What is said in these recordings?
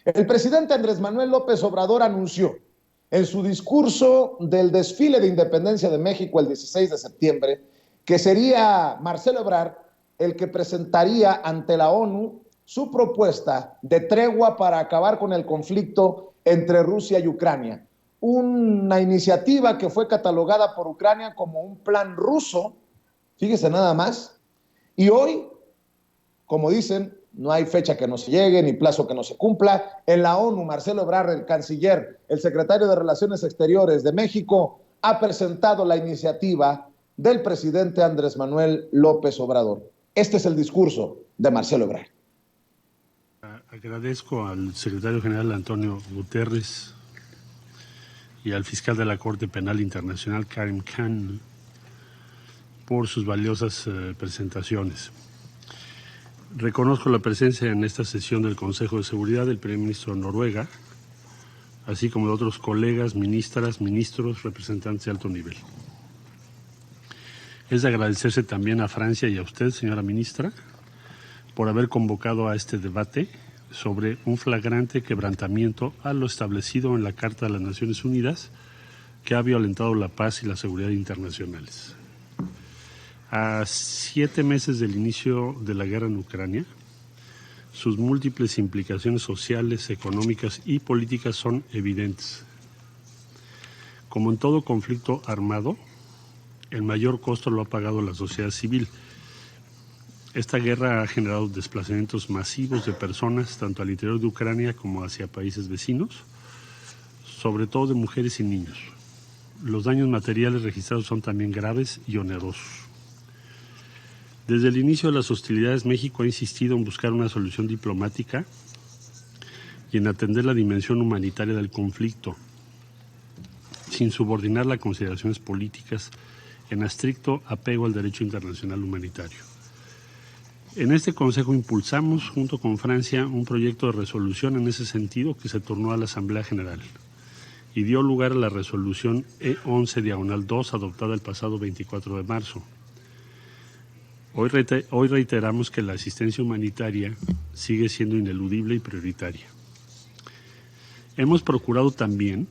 El presidente Andrés Manuel López Obrador anunció en su discurso del desfile de independencia de México el 16 de septiembre que sería Marcelo Ebrard el que presentaría ante la ONU su propuesta de tregua para acabar con el conflicto entre Rusia y Ucrania. Una iniciativa que fue catalogada por Ucrania como un plan ruso, fíjese nada más, y hoy, como dicen, no hay fecha que no se llegue ni plazo que no se cumpla. En la ONU, Marcelo Ebrard, el canciller, el secretario de Relaciones Exteriores de México, ha presentado la iniciativa del presidente Andrés Manuel López Obrador. Este es el discurso de Marcelo Ebrard. Agradezco al secretario general Antonio Guterres y al fiscal de la Corte Penal Internacional, Karim Khan, por sus valiosas presentaciones. Reconozco la presencia en esta sesión del Consejo de Seguridad del primer ministro de Noruega, así como de otros colegas, ministras, ministros, representantes de alto nivel. Es de agradecerse también a Francia y a usted, señora ministra, por haber convocado a este debate sobre un flagrante quebrantamiento a lo establecido en la Carta de las Naciones Unidas, que ha violentado la paz y la seguridad internacionales. A 7 meses del inicio de la guerra en Ucrania, sus múltiples implicaciones sociales, económicas y políticas son evidentes. Como en todo conflicto armado, el mayor costo lo ha pagado la sociedad civil. Esta guerra ha generado desplazamientos masivos de personas, tanto al interior de Ucrania como hacia países vecinos, sobre todo de mujeres y niños. Los daños materiales registrados son también graves y onerosos. Desde el inicio de las hostilidades, México ha insistido en buscar una solución diplomática y en atender la dimensión humanitaria del conflicto, sin subordinar las consideraciones políticas en estricto apego al derecho internacional humanitario. En este Consejo impulsamos, junto con Francia, un proyecto de resolución en ese sentido que se turnó a la Asamblea General y dio lugar a la resolución E11-2 adoptada el pasado 24 de marzo. Hoy reiteramos que la asistencia humanitaria sigue siendo ineludible y prioritaria. Hemos procurado también,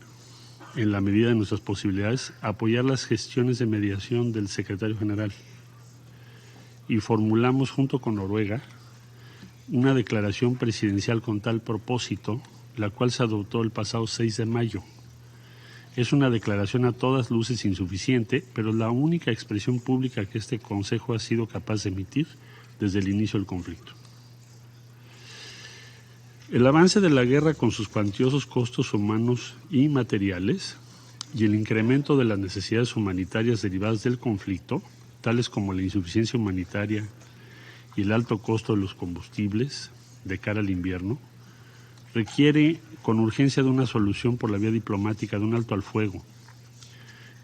en la medida de nuestras posibilidades, apoyar las gestiones de mediación del secretario general y formulamos junto con Noruega una declaración presidencial con tal propósito, la cual se adoptó el pasado 6 de mayo. Es una declaración a todas luces insuficiente, pero la única expresión pública que este Consejo ha sido capaz de emitir desde el inicio del conflicto. El avance de la guerra con sus cuantiosos costos humanos y materiales y el incremento de las necesidades humanitarias derivadas del conflicto, tales como la insuficiencia humanitaria y el alto costo de los combustibles de cara al invierno, requiere con urgencia de una solución por la vía diplomática, de un alto al fuego.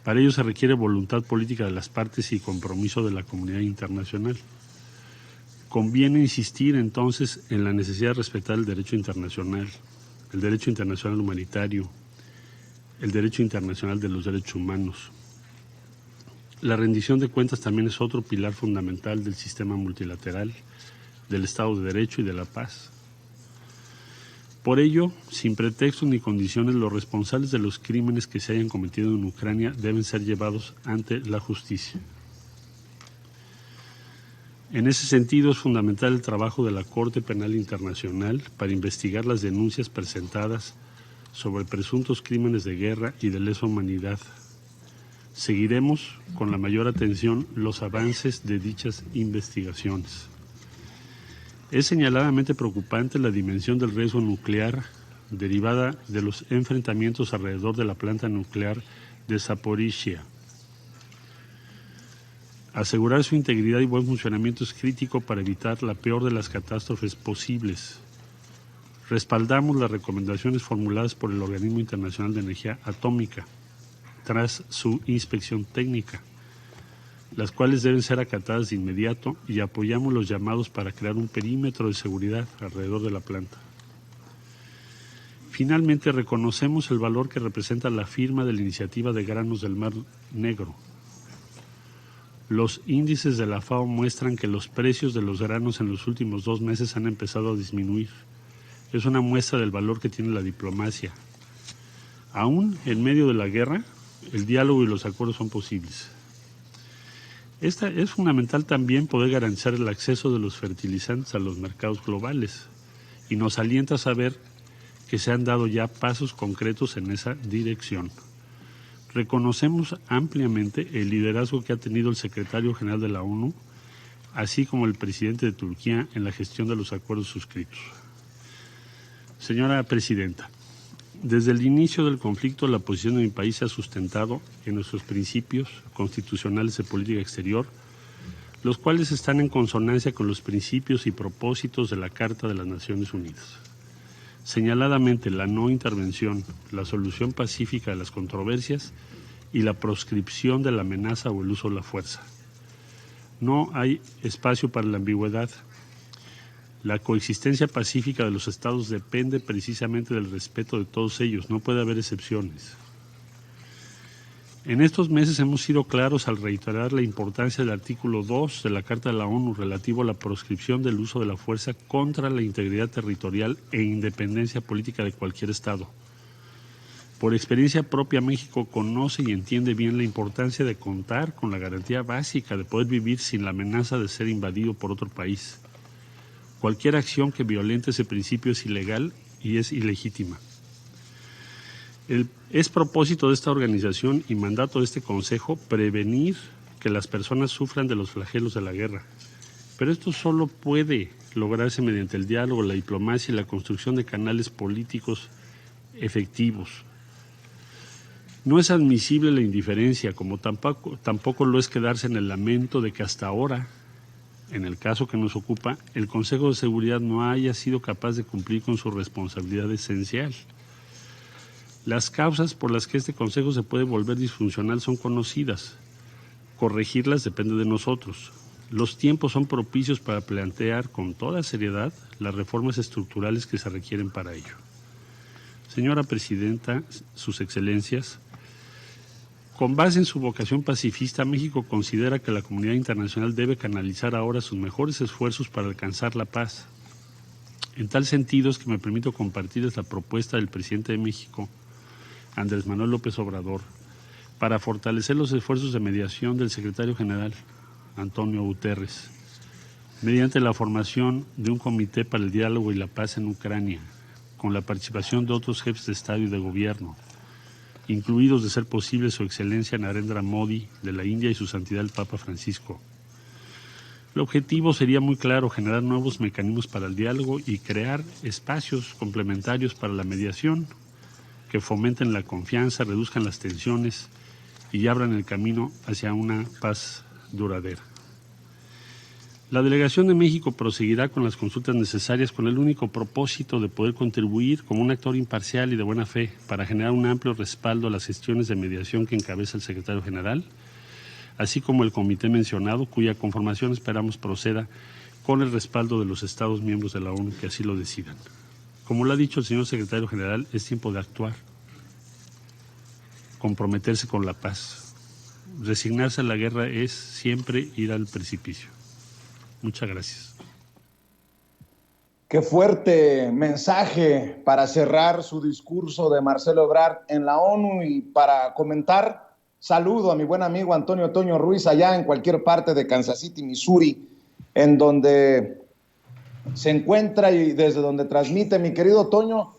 Para ello se requiere voluntad política de las partes y compromiso de la comunidad internacional. Conviene insistir entonces en la necesidad de respetar el derecho internacional humanitario, el derecho internacional de los derechos humanos. La rendición de cuentas también es otro pilar fundamental del sistema multilateral, del Estado de Derecho y de la paz. Por ello, sin pretextos ni condiciones, los responsables de los crímenes que se hayan cometido en Ucrania deben ser llevados ante la justicia. En ese sentido, es fundamental el trabajo de la Corte Penal Internacional para investigar las denuncias presentadas sobre presuntos crímenes de guerra y de lesa humanidad. Seguiremos con la mayor atención los avances de dichas investigaciones. Es señaladamente preocupante la dimensión del riesgo nuclear derivada de los enfrentamientos alrededor de la planta nuclear de Zaporizhia. Asegurar su integridad y buen funcionamiento es crítico para evitar la peor de las catástrofes posibles. Respaldamos las recomendaciones formuladas por el Organismo Internacional de Energía Atómica tras su inspección técnica, las cuales deben ser acatadas de inmediato, y apoyamos los llamados para crear un perímetro de seguridad alrededor de la planta. Finalmente, reconocemos el valor que representa la firma de la iniciativa de granos del Mar Negro. Los índices de la FAO muestran que los precios de los granos en los últimos 2 meses han empezado a disminuir, Es una muestra del valor que tiene la diplomacia. Aún en medio de la guerra, el diálogo y los acuerdos son posibles. Es fundamental también poder garantizar el acceso de los fertilizantes a los mercados globales y nos alienta a saber que se han dado ya pasos concretos en esa dirección. Reconocemos ampliamente el liderazgo que ha tenido el secretario general de la ONU, así como el presidente de Turquía en la gestión de los acuerdos suscritos. Señora Presidenta, desde el inicio del conflicto, la posición de mi país se ha sustentado en nuestros principios constitucionales de política exterior, los cuales están en consonancia con los principios y propósitos de la Carta de las Naciones Unidas. Señaladamente, la no intervención, la solución pacífica de las controversias y la proscripción de la amenaza o el uso de la fuerza. No hay espacio para la ambigüedad. La coexistencia pacífica de los estados depende precisamente del respeto de todos ellos, no puede haber excepciones. En estos meses hemos sido claros al reiterar la importancia del artículo 2 de la Carta de la ONU relativo a la proscripción del uso de la fuerza contra la integridad territorial e independencia política de cualquier estado. Por experiencia propia, México conoce y entiende bien la importancia de contar con la garantía básica de poder vivir sin la amenaza de ser invadido por otro país. Cualquier acción que violente ese principio es ilegal y es ilegítima. Es propósito de esta organización y mandato de este Consejo prevenir que las personas sufran de los flagelos de la guerra. Pero esto solo puede lograrse mediante el diálogo, la diplomacia y la construcción de canales políticos efectivos. No es admisible la indiferencia, como tampoco lo es quedarse en el lamento de que hasta ahora, en el caso que nos ocupa, el Consejo de Seguridad no haya sido capaz de cumplir con su responsabilidad esencial. Las causas por las que este Consejo se puede volver disfuncional son conocidas. Corregirlas depende de nosotros. Los tiempos son propicios para plantear con toda seriedad las reformas estructurales que se requieren para ello. Señora Presidenta, Sus Excelencias, con base en su vocación pacifista, México considera que la comunidad internacional debe canalizar ahora sus mejores esfuerzos para alcanzar la paz. En tal sentido es que me permito compartirles la propuesta del presidente de México, Andrés Manuel López Obrador, para fortalecer los esfuerzos de mediación del secretario general, Antonio Guterres, mediante la formación de un comité para el diálogo y la paz en Ucrania, con la participación de otros jefes de Estado y de Gobierno, incluidos de ser posible Su Excelencia Narendra Modi de la India y Su Santidad el Papa Francisco. El objetivo sería muy claro: generar nuevos mecanismos para el diálogo y crear espacios complementarios para la mediación que fomenten la confianza, reduzcan las tensiones y abran el camino hacia una paz duradera. La delegación de México proseguirá con las consultas necesarias con el único propósito de poder contribuir como un actor imparcial y de buena fe para generar un amplio respaldo a las gestiones de mediación que encabeza el secretario general, así como el comité mencionado, cuya conformación esperamos proceda con el respaldo de los Estados miembros de la ONU que así lo decidan. Como lo ha dicho el señor secretario general, es tiempo de actuar, comprometerse con la paz. Resignarse a la guerra es siempre ir al precipicio. Muchas gracias. Qué fuerte mensaje para cerrar su discurso de Marcelo Ebrard en la ONU. Y para comentar, saludo a mi buen amigo Antonio Toño Ruiz allá en cualquier parte de Kansas City, Missouri, en donde se encuentra y desde donde transmite. Mi querido Toño,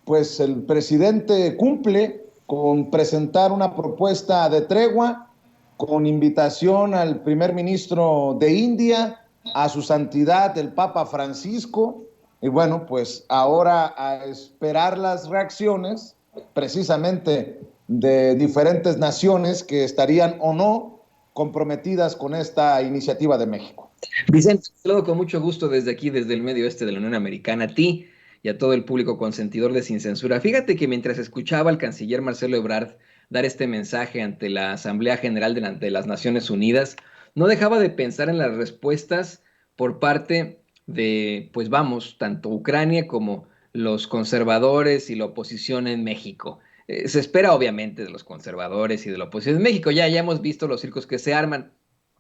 pues el presidente cumple con presentar una propuesta de tregua con invitación al primer ministro de India, a su santidad el Papa Francisco, y bueno, pues ahora a esperar las reacciones precisamente de diferentes naciones que estarían o no comprometidas con esta iniciativa de México. Vicente, saludo con mucho gusto desde aquí, desde el medio oeste de la Unión Americana, a ti y a todo el público consentidor de Sin Censura. Fíjate que mientras escuchaba al canciller Marcelo Ebrard dar este mensaje ante la Asamblea General de las Naciones Unidas, no dejaba de pensar en las respuestas por parte de, pues vamos, tanto Ucrania como los conservadores y la oposición en México. Se espera obviamente de los conservadores y de la oposición en México. Ya hemos visto los circos que se arman.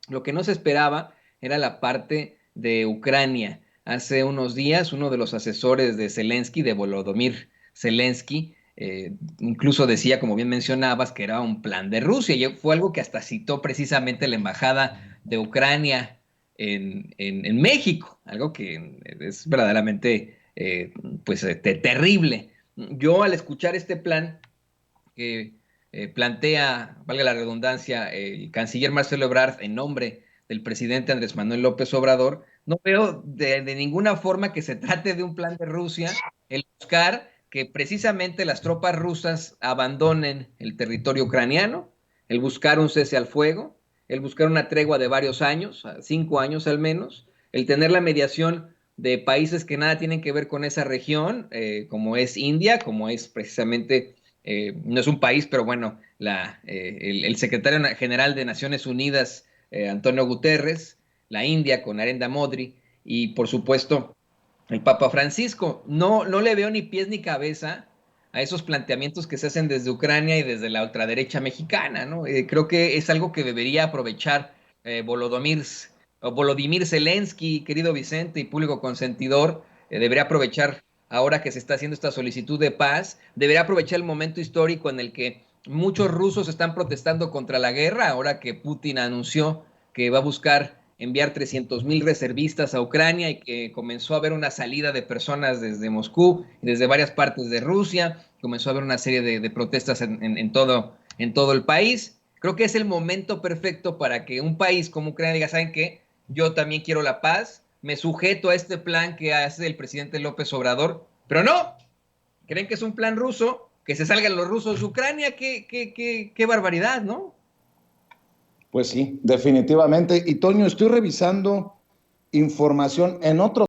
Lo que no se esperaba era la parte de Ucrania. hace unos días, uno de los asesores de Zelensky, de Volodymyr Zelensky, incluso decía, como bien mencionabas, que era un plan de Rusia, y fue algo que hasta citó precisamente la embajada de Ucrania en México, algo que es verdaderamente terrible. Yo al escuchar este plan que plantea, valga la redundancia, el canciller Marcelo Ebrard en nombre del presidente Andrés Manuel López Obrador, no veo de ninguna forma que se trate de un plan de Rusia el buscar que precisamente las tropas rusas abandonen el territorio ucraniano, el buscar un cese al fuego, el buscar una tregua de varios años, 5 años al menos, el tener la mediación de países que nada tienen que ver con esa región, como es India, como es precisamente no es un país, pero bueno, el secretario general de Naciones Unidas, Antonio Guterres, la India con Narendra Modi y por supuesto el Papa Francisco. No le veo ni pies ni cabeza a esos planteamientos que se hacen desde Ucrania y desde la ultraderecha mexicana, ¿no? Creo que es algo que debería aprovechar Volodymyr Zelensky, querido Vicente y público consentidor, debería aprovechar ahora que se está haciendo esta solicitud de paz, debería aprovechar el momento histórico en el que muchos rusos están protestando contra la guerra, ahora que Putin anunció que va a buscar enviar 300,000 reservistas a Ucrania y que comenzó a haber una salida de personas desde Moscú y desde varias partes de Rusia, comenzó a haber una serie de protestas en todo el país. Creo que es el momento perfecto para que un país como Ucrania diga, ¿saben qué? Yo también quiero la paz, me sujeto a este plan que hace el presidente López Obrador, pero no, creen que es un plan ruso, que se salgan los rusos de Ucrania, qué barbaridad, ¿no? Pues sí, definitivamente. Y Toño, estoy revisando información en otro